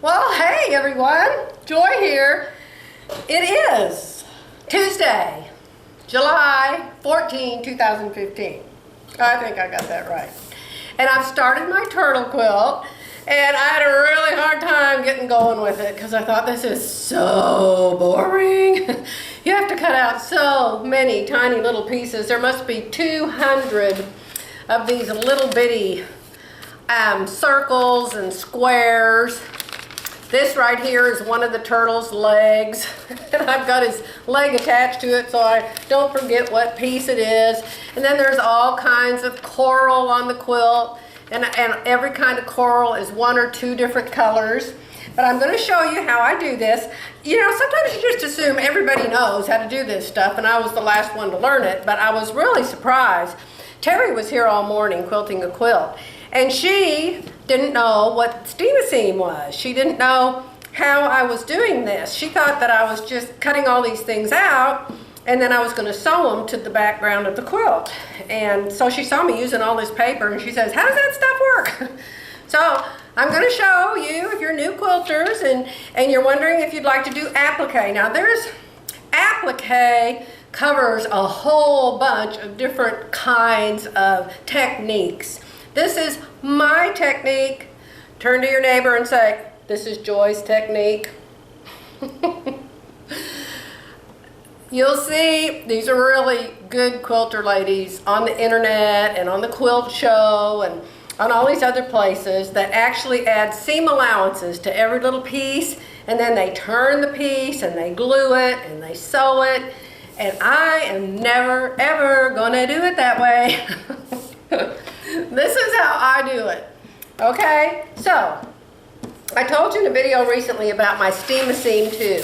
Well, hey everyone, Joy here. It is Tuesday, July 14, 2015. I think I got that right. And I've started my turtle quilt, and I had a really hard time getting going with it because I thought this is so boring. You have to cut out so many tiny little pieces. There must be 200 of these little bitty circles and squares. This right here is one of the turtle's legs, and I've got his leg attached to it so I don't forget what piece it is. And then there's all kinds of coral on the quilt, and every kind of coral is one or two different colors. But I'm going to show you how I do this. You know, sometimes you just assume everybody knows how to do this stuff, and I was the last one to learn it, but I was really surprised. Terry was here all morning quilting a quilt, and she didn't know what steam-a-seam was. She didn't know how I was doing this. She thought that I was just cutting all these things out and then I was going to sew them to the background of the quilt. And so she saw me using all this paper and she says, "How does that stuff work?" So I'm going to show you, if you're new quilters and you're wondering if you'd like to do applique. Now there's applique covers a whole bunch of different kinds of techniques. This is my technique. Turn to your neighbor and say, "This is Joy's technique." You'll see these are really good quilter ladies on the internet and on the quilt show and on all these other places that actually add seam allowances to every little piece, and then they turn the piece and they glue it and they sew it. And I am never ever gonna do it that way. This is how I do it. Okay, so I told you in a video recently about my steam-a-seam 2.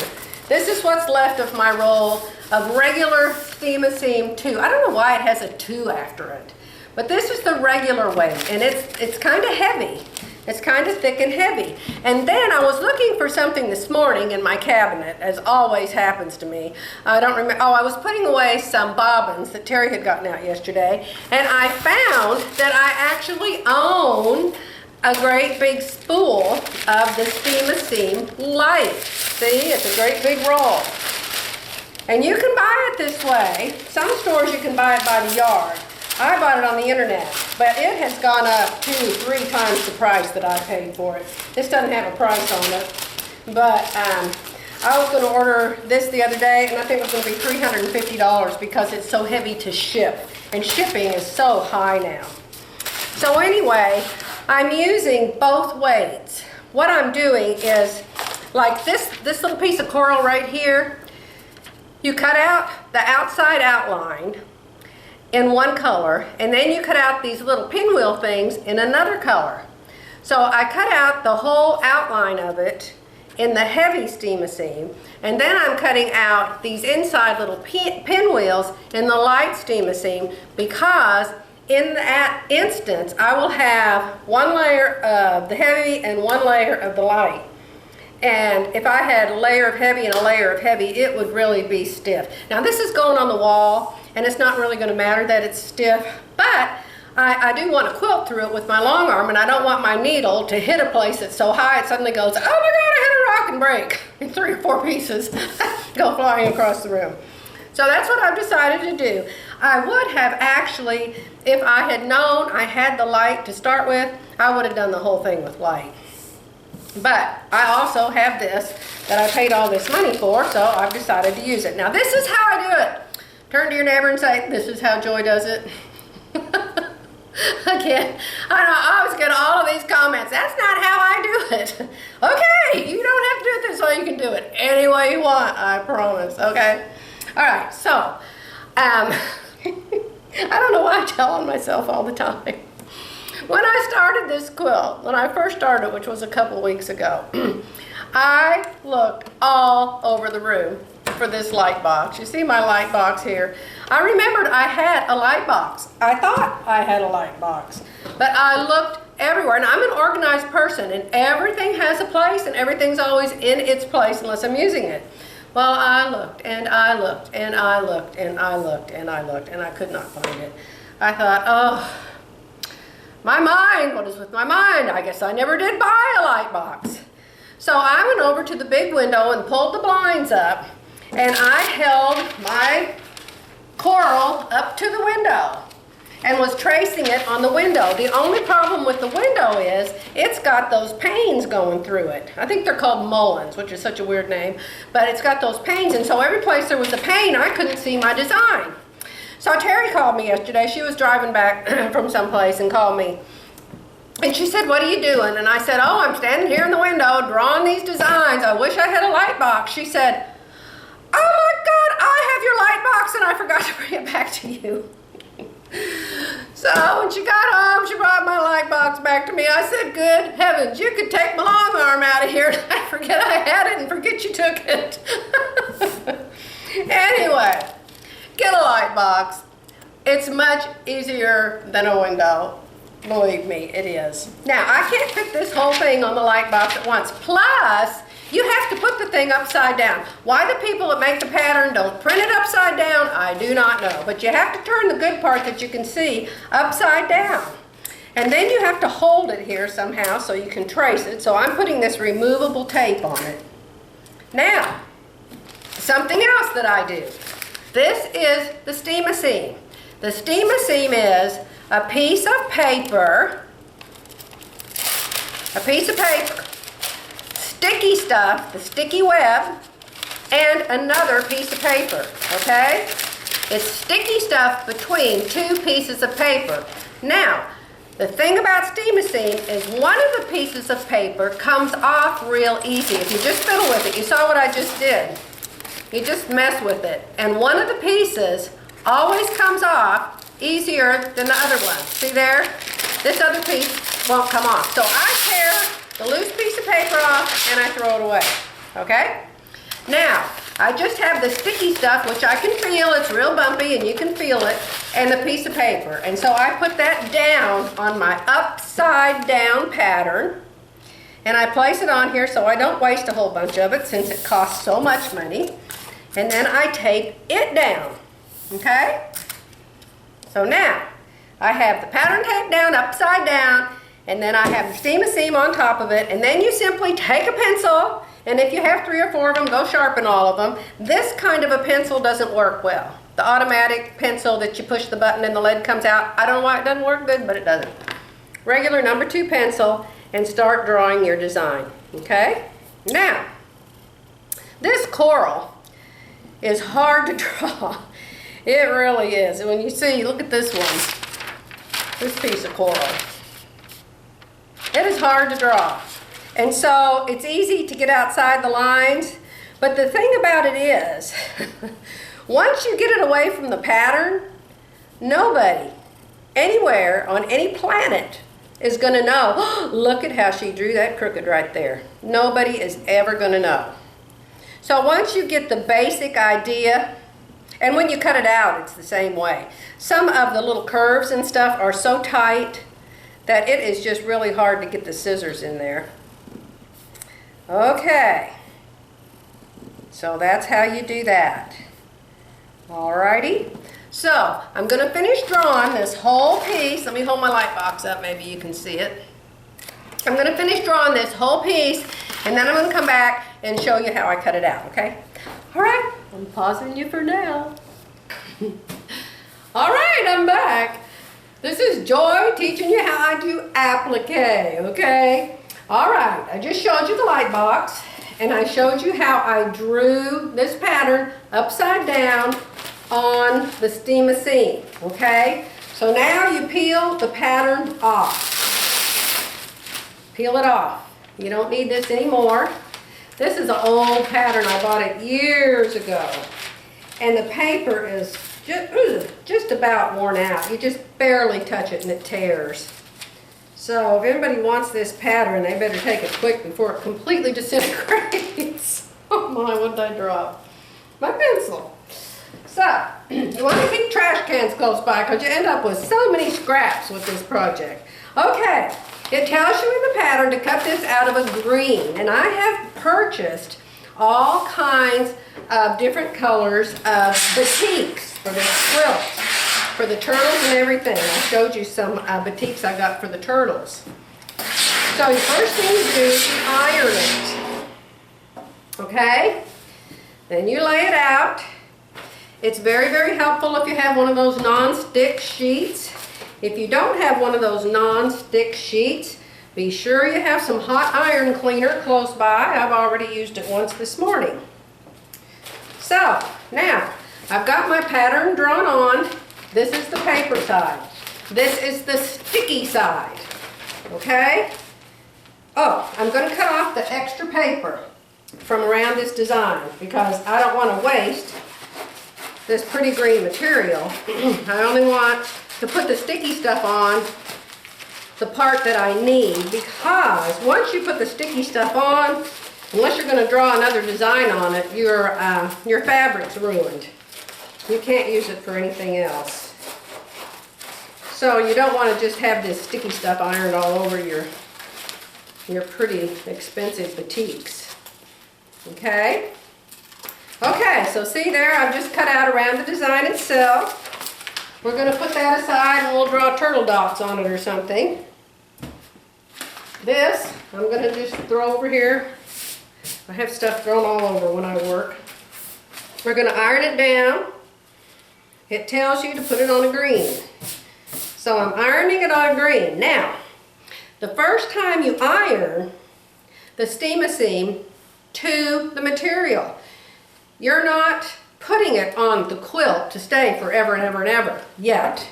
This is what's left of my roll of regular steam-a-seam 2. I don't know why it has a 2 after it, but this is the regular weight, and it's kind of heavy. It's kind of thick and heavy. And then I was looking for something this morning in my cabinet, as always happens to me. I don't remember. Oh, I was putting away some bobbins that Terry had gotten out yesterday, and I found that I actually own a great big spool of the steam-a-seam light. See, it's a great big roll. And you can buy it this way. Some stores you can buy it by the yard. I bought it on the internet, but it has gone up 2-3 times the price that I paid for it. This doesn't have a price on it, but I was going to order this the other day, and I think it was going to be $350 because it's so heavy to ship, and shipping is so high now. So anyway, I'm using both weights. What I'm doing is, like this little piece of coral right here, you cut out the outside outline in one color, and then you cut out these little pinwheel things in another color. So I cut out the whole outline of it in the heavy steam-a-seam, and then I'm cutting out these inside little pinwheels in the light steam-a-seam, because in that instance I will have one layer of the heavy and one layer of the light. And if I had a layer of heavy and a layer of heavy, it would really be stiff. Now this is going on the wall, and it's not really going to matter that it's stiff, but I do want to quilt through it with my long arm, and I don't want my needle to hit a place that's so high it suddenly goes, "Oh my God, I hit a rock," and break. And 3 or 4 pieces go flying across the room. So that's what I've decided to do. I would have actually, if I had known I had the light to start with, I would have done the whole thing with light. But I also have this that I paid all this money for, so I've decided to use it. Now this is how I do it. Turn to your neighbor and say, "This is how Joy does it." Again, I always get all of these comments, "That's not how I do it." Okay, you don't have to do it this way. You can do it any way you want, I promise, okay? All right, so, I don't know why I tell on myself all the time. When I started this quilt, when I first started, which was a couple weeks ago, I looked all over the room for this light box. You see my light box here. I remembered I had a light box. I thought I had a light box, but I looked everywhere, and I'm an organized person, and everything has a place, and everything's always in its place unless I'm using it. Well, I looked, and I looked, and I looked, and I looked, and I looked, and I could not find it. I thought, oh, my mind, what is with my mind? I guess I never did buy a light box. So I went over to the big window and pulled the blinds up, and I held my coral up to the window and was tracing it on the window. The only problem with the window is it's got those panes going through it. I think they're called mullions, which is such a weird name, but it's got those panes, and so every place there was a pane, I couldn't see my design. So Terry called me yesterday. She was driving back from someplace and called me. And she said, "What are you doing?" And I said, "Oh, I'm standing here in the window drawing these designs. I wish I had a light box." She said, "Oh my God, I have your light box and I forgot to bring it back to you." So when she got home, she brought my light box back to me. I said, "Good heavens, you could take my long arm out of here and I forget I had it and forget you took it." Anyway, get a light box. It's much easier than a window. Believe me, it is. Now, I can't fit this whole thing on the light box at once. Plus, you have to put the thing upside down. Why the people that make the pattern don't print it upside down, I do not know. But you have to turn the good part that you can see upside down. And then you have to hold it here somehow so you can trace it. So I'm putting this removable tape on it. Now, something else that I do. This is the steam-a-seam. The steam-a-seam is a piece of paper, sticky stuff, the sticky web, and another piece of paper, okay? It's sticky stuff between two pieces of paper. Now, the thing about steam-a-seam is one of the pieces of paper comes off real easy. If you just fiddle with it, you saw what I just did. You just mess with it. And one of the pieces always comes off easier than the other one. See there? This other piece won't come off. So I tear the loose piece of paper off and I throw it away. Okay? Now, I just have the sticky stuff, which I can feel. It's real bumpy and you can feel it, and the piece of paper. And so I put that down on my upside down pattern, and I place it on here so I don't waste a whole bunch of it since it costs so much money. And then I tape it down. Okay? So now, I have the pattern taped down upside down, and then I have the steam-a-seam on top of it, and then you simply take a pencil, and if you have 3 or 4 of them, go sharpen all of them. This kind of a pencil doesn't work well. The automatic pencil that you push the button and the lead comes out, I don't know why it doesn't work good, but it doesn't. Regular number 2 pencil, and start drawing your design, okay? Now, this coral is hard to draw. It really is. And when you see, look at this one, this piece of coral. It is hard to draw. And so it's easy to get outside the lines. But the thing about it is, once you get it away from the pattern, nobody, anywhere, on any planet, is going to know, oh, look at how she drew that crooked right there. Nobody is ever going to know. So once you get the basic idea, and when you cut it out, it's the same way. Some of the little curves and stuff are so tight that it is just really hard to get the scissors in there. Okay. So that's how you do that. Alrighty. So I'm going to finish drawing this whole piece. Let me hold my light box up, maybe you can see it. I'm going to finish drawing this whole piece, and then I'm going to come back and show you how I cut it out, okay? All right, I'm pausing you for now. All right, I'm back. This is Joy teaching you how I do applique, okay? All right, I just showed you the light box, and I showed you how I drew this pattern upside down on the steam-a-seam, okay? So now you peel the pattern off. Peel it off. You don't need this anymore. This is an old pattern. I bought it years ago. And the paper is just about worn out. You just barely touch it and it tears. So if anybody wants this pattern, they better take it quick before it completely disintegrates. Oh my, what did I drop? My pencil. So, you want to keep trash cans close by because you end up with so many scraps with this project. Okay, it tells you in the pattern to cut this out of a green. And I have purchased all kinds of different colors of batiks for this quilt, for the turtles and everything. I showed you some batiks I got for the turtles. So the first thing you do is you iron it. Okay? Then you lay it out. It's very, very helpful if you have one of those non-stick sheets. If you don't have one of those non-stick sheets, be sure you have some hot iron cleaner close by. I've already used it once this morning. So, now, I've got my pattern drawn on. This is the paper side. This is the sticky side. Okay? Oh, I'm going to cut off the extra paper from around this design because I don't want to waste this pretty green material. I only want to put the sticky stuff on the part that I need, because once you put the sticky stuff on, unless you're going to draw another design on it, your fabric's ruined. You can't use it for anything else. So you don't want to just have this sticky stuff ironed all over your pretty expensive batiks. Okay? Okay, so see there, I've just cut out around the design itself. We're going to put that aside and we'll draw turtle dots on it or something. This, I'm going to just throw over here. I have stuff thrown all over when I work. We're going to iron it down. It tells you to put it on a green. So I'm ironing it on a green. Now, the first time you iron the steam-a-seam to the material, you're not putting it on the quilt to stay forever and ever and ever yet.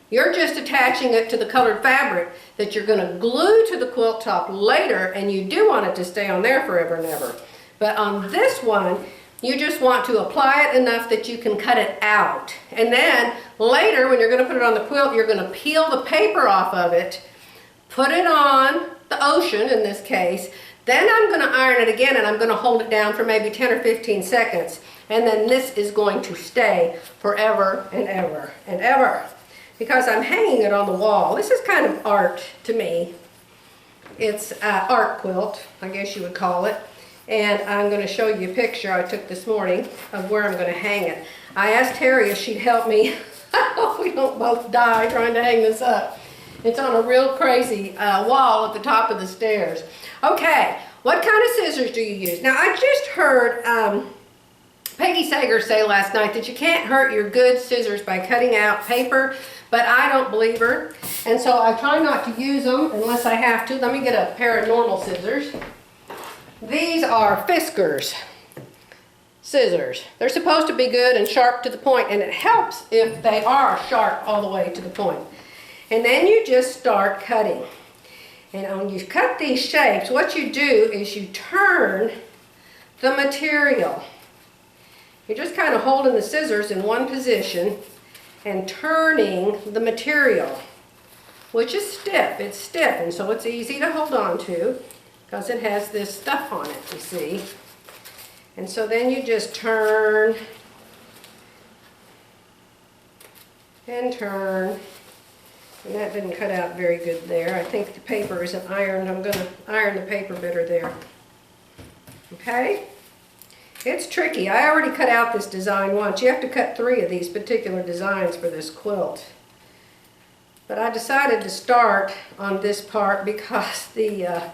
You're just attaching it to the colored fabric that you're going to glue to the quilt top later, and you do want it to stay on there forever and ever. But on this one, you just want to apply it enough that you can cut it out. And then later, when you're going to put it on the quilt, you're going to peel the paper off of it, put it on the ocean in this case. Then I'm going to iron it again, and I'm going to hold it down for maybe 10 or 15 seconds. And then this is going to stay forever and ever and ever, because I'm hanging it on the wall. This is kind of art to me. It's an art quilt, I guess you would call it. And I'm going to show you a picture I took this morning of where I'm going to hang it. I asked Terry if she'd help me. I hope we don't both die trying to hang this up. It's on a real crazy wall at the top of the stairs. Okay, what kind of scissors do you use? Now, I just heard Peggy Sager say last night that you can't hurt your good scissors by cutting out paper, but I don't believe her. And so I try not to use them unless I have to. Let me get a pair of normal scissors. These are Fiskars scissors. They're supposed to be good and sharp to the point, and it helps if they are sharp all the way to the point. And then you just start cutting. And when you cut these shapes, what you do is you turn the material. You're just kind of holding the scissors in one position and turning the material, which is stiff. It's stiff, and so it's easy to hold on to because it has this stuff on it, you see. And so then you just turn and turn. And that didn't cut out very good there. I think the paper isn't ironed. I'm going to iron the paper better there. Okay? It's tricky. I already cut out this design once. You have to cut 3 of these particular designs for this quilt. But I decided to start on this part because the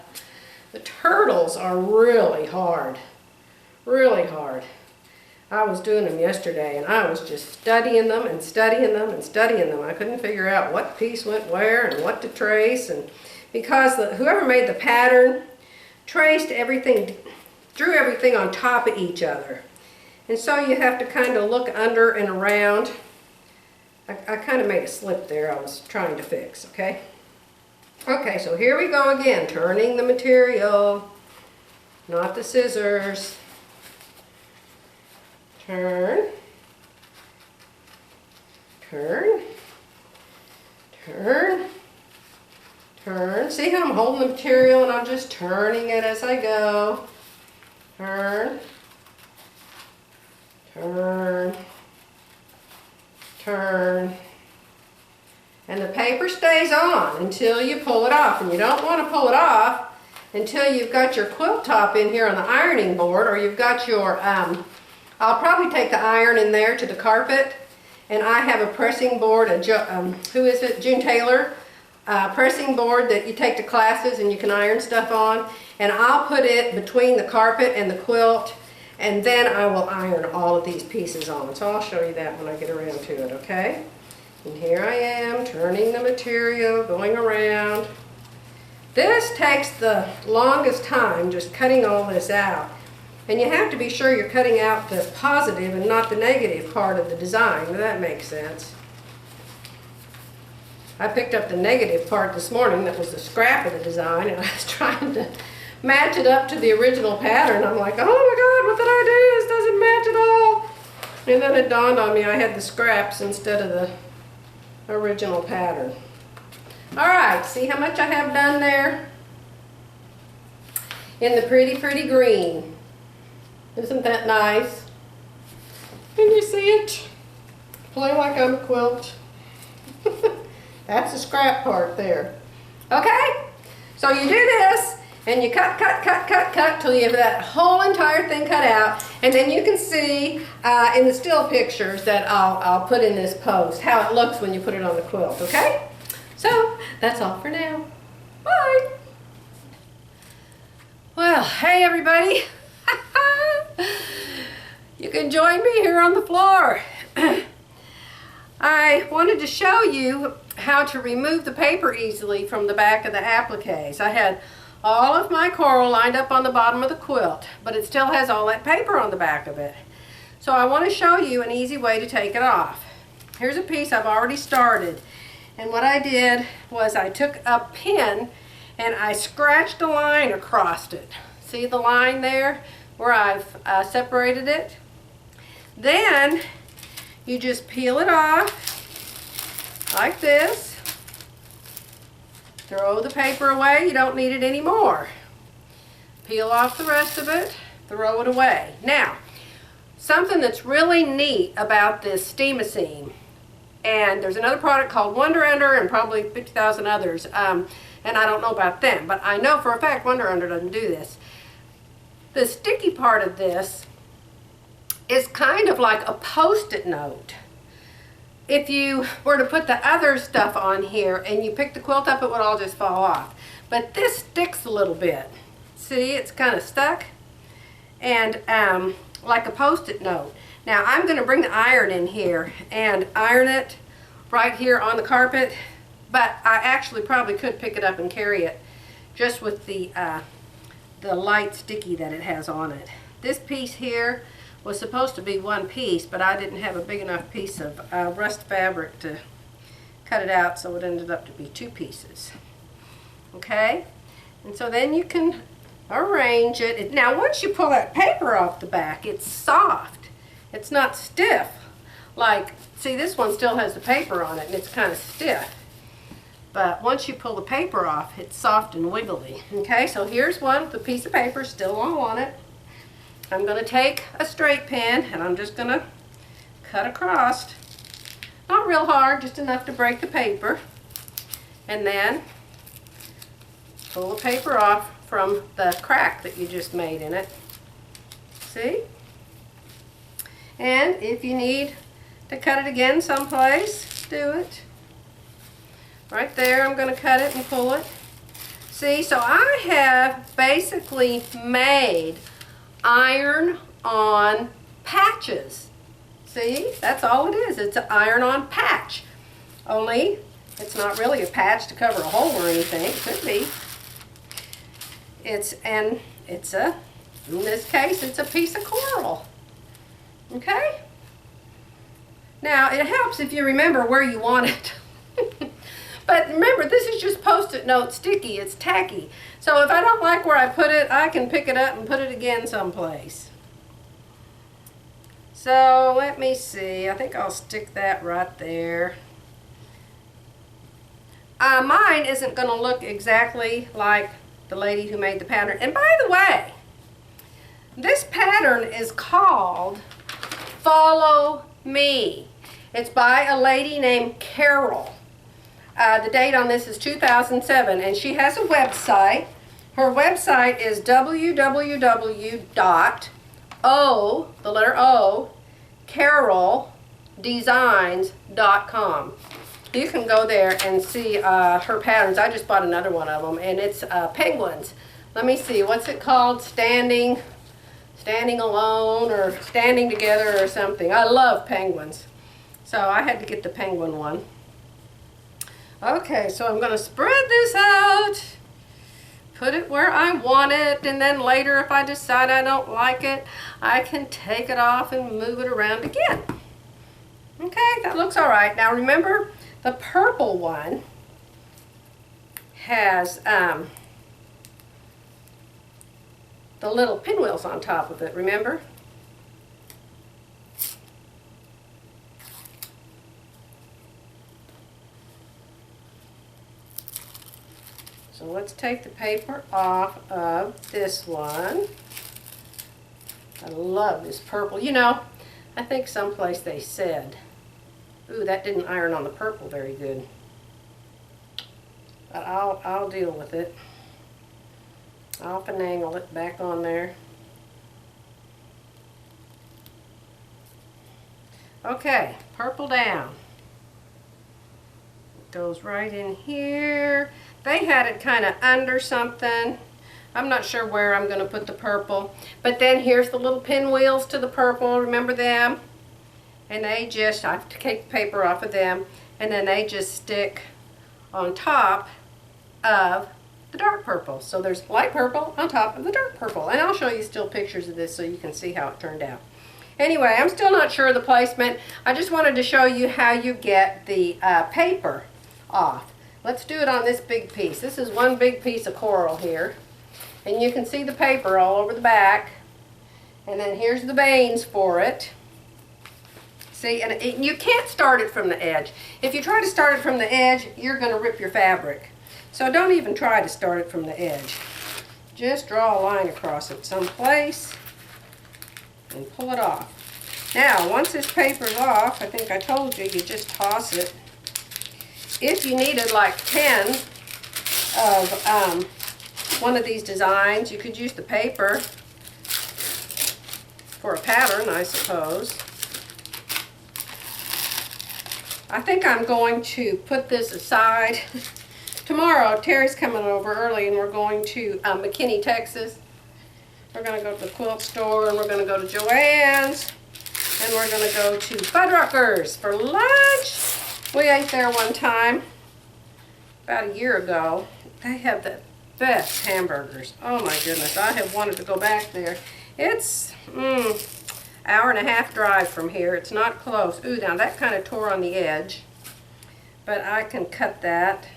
turtles are really hard. Really hard. I was doing them yesterday, and I was just studying them and studying them and studying them. I couldn't figure out what piece went where and what to trace, and because whoever made the pattern traced everything, drew everything on top of each other. And so you have to kind of look under and around. I kind of made a slip there I was trying to fix, okay? Okay, so here we go again, turning the material, not the scissors. Turn, turn, turn, turn. See how I'm holding the material and I'm just turning it as I go. Turn, turn, turn. And the paper stays on until you pull it off. And you don't want to pull it off until you've got your quilt top in here on the ironing board, or you've got your I'll probably take the iron in there to the carpet, and I have a pressing board, who is it, June Taylor, pressing board that you take to classes and you can iron stuff on. And I'll put it between the carpet and the quilt, and then I will iron all of these pieces on. So I'll show you that when I get around to it, okay? And here I am turning the material, going around. This takes the longest time, just cutting all this out. And you have to be sure you're cutting out the positive and not the negative part of the design. Does that make sense? I picked up the negative part this morning that was the scrap of the design, and I was trying to match it up to the original pattern. I'm like, oh my God, what did I do? This doesn't match at all. And then it dawned on me I had the scraps instead of the original pattern. All right, see how much I have done there? In the pretty, pretty green. Isn't that nice? Can you see it? Play like I'm a quilt. That's the scrap part there. Okay, so you do this, and you cut till you have that whole entire thing cut out, and then you can see in the still pictures that I'll put in this post how it looks when you put it on the quilt, okay? So, that's all for now. Bye! Well, hey everybody! You can join me here on the floor. I wanted to show you how to remove the paper easily from the back of the appliques. I had all of my coral lined up on the bottom of the quilt, but it still has all that paper on the back of it. So I want to show you an easy way to take it off. Here's a piece I've already started, and what I did was I took a pin and I scratched a line across it. See the line there where I've separated it? Then you just peel it off like this. Throw the paper away, you don't need it anymore. Peel off the rest of it, throw it away. Now, something that's really neat about this Steam-A-Seam, and there's another product called Wonder Under and probably 50,000 others, and I don't know about them, but I know for a fact Wonder Under doesn't do this. The sticky part of this is kind of like a Post-it note. If you were to put the other stuff on here and you pick the quilt up, it would all just fall off. But this sticks a little bit. See, it's kind of stuck, and like a Post-it note. Now I'm going to bring the iron in here and iron it right here on the carpet, but I actually probably could pick it up and carry it just with the light sticky that it has on it. This piece here was supposed to be one piece, but I didn't have a big enough piece of rust fabric to cut it out, so it ended up to be two pieces. Okay, and so then you can arrange it. Now once you pull that paper off the back, it's soft. It's not stiff. Like, see, this one still has the paper on it and it's kind of stiff. But once you pull the paper off, it's soft and wiggly. Okay, so here's one with a piece of paper still all on it. I'm going to take a straight pin and I'm just going to cut across. Not real hard, just enough to break the paper. And then pull the paper off from the crack that you just made in it. See? And if you need to cut it again someplace, do it. Right there, I'm going to cut it and pull it. See, so I have basically made iron-on patches. See, that's all it is. It's an iron-on patch. Only, it's not really a patch to cover a hole or anything. It could be. In this case, it's a piece of coral. Okay? Now, it helps if you remember where you want it. But remember, this is just Post-it note sticky. It's tacky. So if I don't like where I put it, I can pick it up and put it again someplace. So let me see. I think I'll stick that right there. Mine isn't going to look exactly like the lady who made the pattern. And by the way, this pattern is called Follow Me. It's by a lady named Carol. The date on this is 2007, and she has a website. Her website is www.caroldesigns.com. you can go there and see her patterns. I just bought another one of them, and it's penguins. Let me see, what's it called? Standing alone or standing together or something. I love penguins. So I had to get the penguin one. Okay, so I'm going to spread this out, put it where I want it, and then later if I decide I don't like it, I can take it off and move it around again. Okay, that looks all right. Now remember, the purple one has the little pinwheels on top of it, remember? So let's take the paper off of this one. I love this purple. You know, I think someplace they said, ooh, that didn't iron on the purple very good. But I'll deal with it. I'll finagle it back on there. Okay, purple down. It goes right in here. They had it kind of under something. I'm not sure where I'm going to put the purple. But then here's the little pinwheels to the purple. Remember them? And they just, I have to take the paper off of them. And then they just stick on top of the dark purple. So there's light purple on top of the dark purple. And I'll show you still pictures of this so you can see how it turned out. Anyway, I'm still not sure of the placement. I just wanted to show you how you get the paper off. Let's do it on this big piece. This is one big piece of coral here. And you can see the paper all over the back. And then here's the veins for it. See, and you can't start it from the edge. If you try to start it from the edge, you're going to rip your fabric. So don't even try to start it from the edge. Just draw a line across it someplace and pull it off. Now, once this paper's off, I think I told you, you just toss it. If you needed like 10 of one of these designs, you could use the paper for a pattern, I suppose. I think I'm going to put this aside. Tomorrow, Terry's coming over early and we're going to McKinney, Texas. We're going to go to the quilt store and we're going to go to Joann's and we're going to go to Fuddruckers for lunch. We ate there one time about a year ago. They have the best hamburgers. Oh my goodness, I have wanted to go back there. It's hour and a half drive from here. It's not close. Ooh, now that kind of tore on the edge, but I can cut that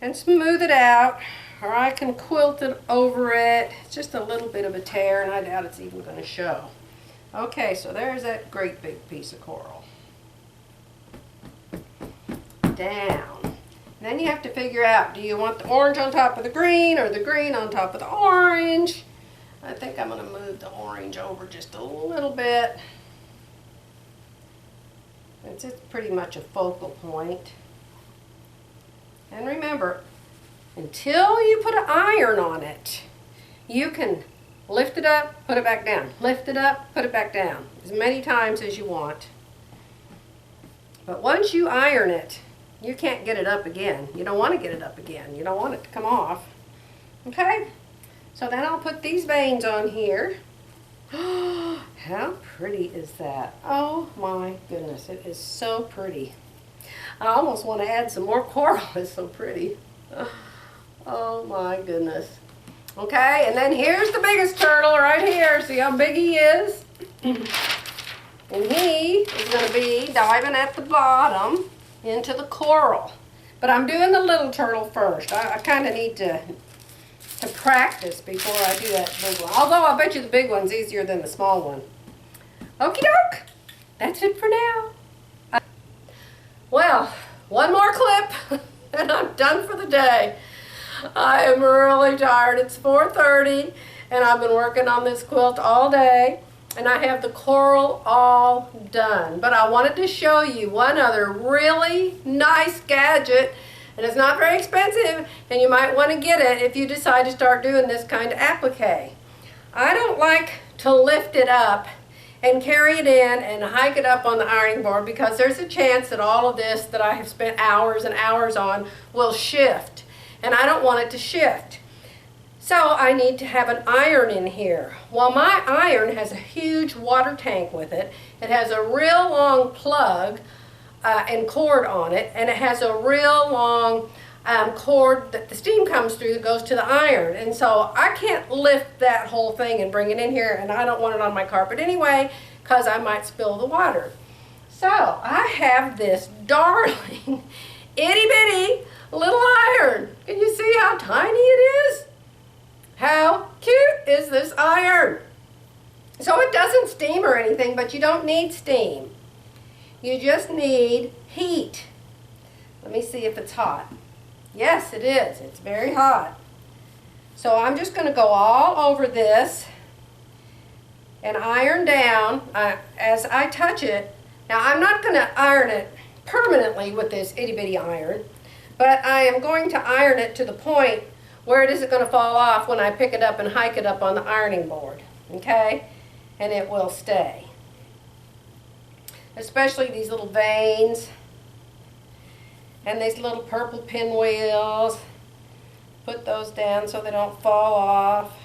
and smooth it out, or I can quilt it over it. It's just a little bit of a tear, and I doubt it's even going to show. Okay, so there's that great big piece of coral. Down. And then you have to figure out, do you want the orange on top of the green or the green on top of the orange? I think I'm going to move the orange over just a little bit. It's pretty much a focal point. And remember, until you put an iron on it, you can lift it up, put it back down. Lift it up, put it back down. As many times as you want. But once you iron it, you can't get it up again. You don't want to get it up again. You don't want it to come off. Okay? So then I'll put these veins on here. How pretty is that? Oh my goodness, it is so pretty. I almost want to add some more coral. It's so pretty. Oh my goodness. Okay, and then here's the biggest turtle right here. See how big he is? And he is going to be diving at the bottom into the coral. But I'm doing the little turtle first. I kind of need to practice before I do that big one. Although I bet you the big one's easier than the small one. Okie doke. That's it for now. Well, one more clip and I'm done for the day. I am really tired. It's 4:30 and I've been working on this quilt all day and I have the coral all done. But I wanted to show you one other really nice gadget, and it's not very expensive and you might want to get it if you decide to start doing this kind of applique. I don't like to lift it up and carry it in and hike it up on the ironing board, because there's a chance that all of this that I have spent hours and hours on will shift, and I don't want it to shift. So I need to have an iron in here. Well, my iron has a huge water tank with it. It has a real long plug and cord on it, and it has a real long cord that the steam comes through that goes to the iron. And so I can't lift that whole thing and bring it in here, and I don't want it on my carpet anyway because I might spill the water. So I have this darling itty bitty little iron. Can you see how tiny it is? How cute is this iron? So it doesn't steam or anything, but you don't need steam. You just need heat. Let me see if it's hot. Yes, it is. It's very hot. So I'm just going to go all over this and iron down as I touch it. Now, I'm not going to iron it permanently with this itty bitty iron, but I am going to iron it to the point where it isn't going to fall off when I pick it up and hike it up on the ironing board, okay? And it will stay. Especially these little veins and these little purple pinwheels. Put those down so they don't fall off.